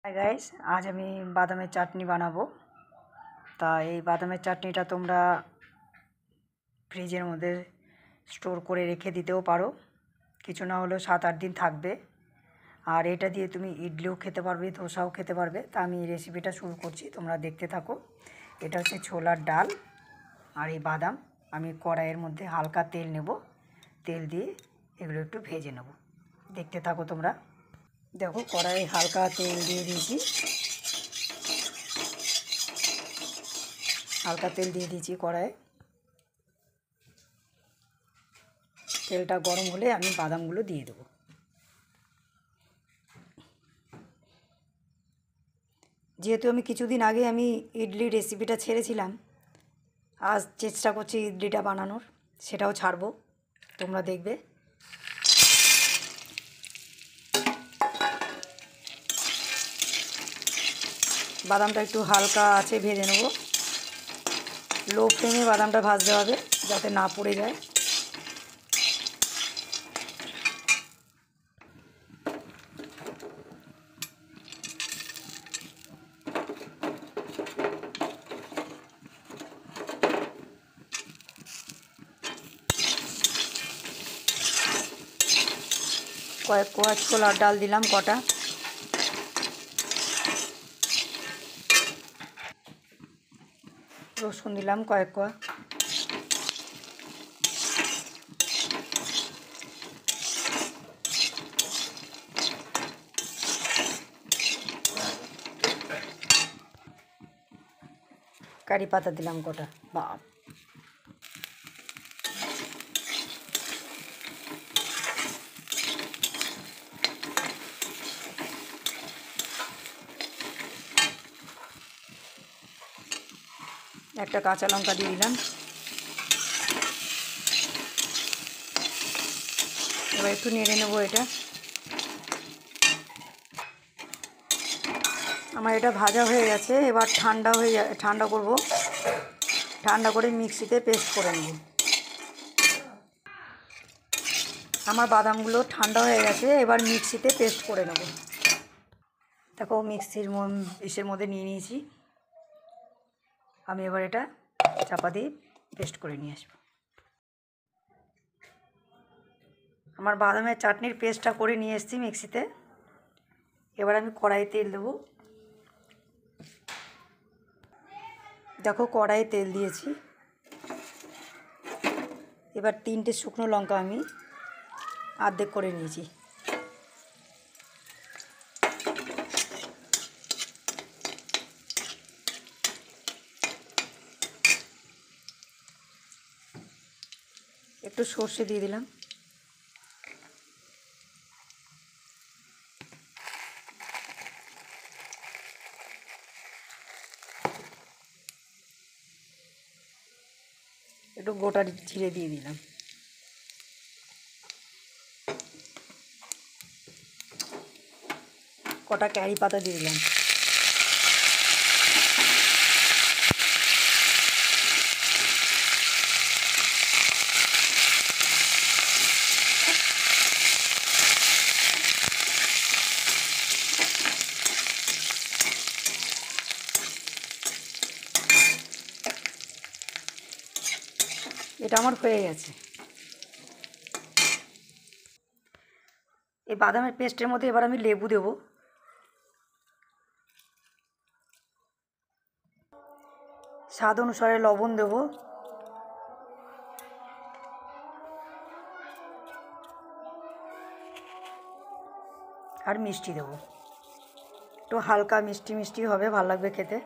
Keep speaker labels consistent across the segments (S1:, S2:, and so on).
S1: Hi guys, আজ আমি বাদামের চাটনি বানাবো। তা এই বাদামের চাটনিটা তোমরা ফ্রিজের মধ্যে স্টোর করে রেখে দিতেও পারো, কিছু না হলেও 7-8 দিন থাকবে। আর এটা দিয়ে তুমি ইডলিও খেতে পারবে, ধোসাও খেতে পারবে। তা আমি এই রেসিপিটা শুরু করছি, তোমরা দেখতে থাকো। এটা হচ্ছে ছোলার ডাল আর এই বাদাম। আমি কড়াইয়ের মধ্যে হালকা তেল নেব, তেল দিয়ে এগুলো একটু ভেজে নেব। দেখতে থাকো তোমরা। দেখো, কড়াইয়ে হালকা তেল দিয়ে দিয়েছি, হালকা তেল দিয়ে দিয়েছি কড়াইয়ে। তেলটা গরম হলে আমি বাদামগুলো দিয়ে দেবো। যেহেতু আমি কিছুদিন আগে ইডলির রেসিপিটা ছেড়েছিলাম, আজ চেষ্টা করছি ইডলিটা বানানোর, সেটাও ছাড়বো, তোমরা দেখবে। বাদামটা একটু হালকা আছে ভেজে নেব। লো ফ্লেমে বাদামটা ভাজতে হবে যাতে না পুড়ে যায়। কয়েক কোয়া ছোলার ডাল দিলাম কটা, রসুন দিলাম কয়েক কোয়া, কারি পাতা দিলাম কটা। বাপ, একটা কাঁচা লঙ্কা দিয়ে দিলাম। এবার একটু নেড়ে নেবো এটা। আমার এটা ভাজা হয়ে গেছে, এবার ঠান্ডা করব, ঠান্ডা করে মিক্সিতে পেস্ট করে নেব। আমার বাদামগুলো ঠান্ডা হয়ে গেছে, এবার মিক্সিতে পেস্ট করে নেব। দেখো, ইসের মধ্যে নিয়ে নিয়েছি। আমি এবার এটা চাপা দিয়ে পেস্ট করে নিয়ে আসবো। আমার বাদামের চাটনির পেস্টটা করে নিয়ে এসেছি মিক্সিতে। এবার আমি কড়াইয়ে তেল দেবো। দেখো, কড়াইয়ে তেল দিয়েছি। এবার 3টে শুকনো লঙ্কা আমি অর্ধেক করে নিয়েছি। একটু সর্ষে দিয়ে দিলাম। একটু গোটা জিরে দিয়ে দিলাম। কটা কারি পাতা দিয়ে দিলাম। এটা আমার হয়ে গেছে। এই বাদামের পেস্টের মধ্যে এবার আমি লেবু দেব। স্বাদ অনুসারে লবণ দেব। আর মিষ্টি দেব, একটু হালকা মিষ্টি মিষ্টি হবে, ভালো লাগবে খেতে।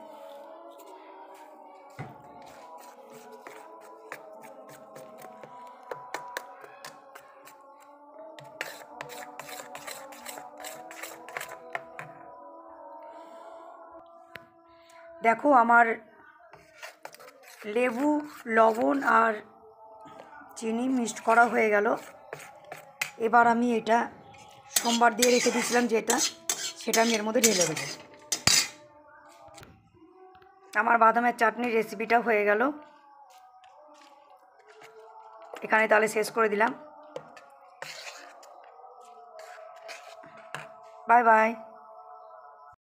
S1: দেখো, আমার লেবু, লবণ আর চিনি মিক্সড করা হয়ে গেল। এবার আমি এটা সোমবার দিয়ে রেখে দিয়েছিলাম সেটা আমি এর মধ্যে ঢেলে দেবো। আমার বাদামের চাটনির রেসিপিটা হয়ে গেল। এখানে তাহলে শেষ করে দিলাম। Bye bye.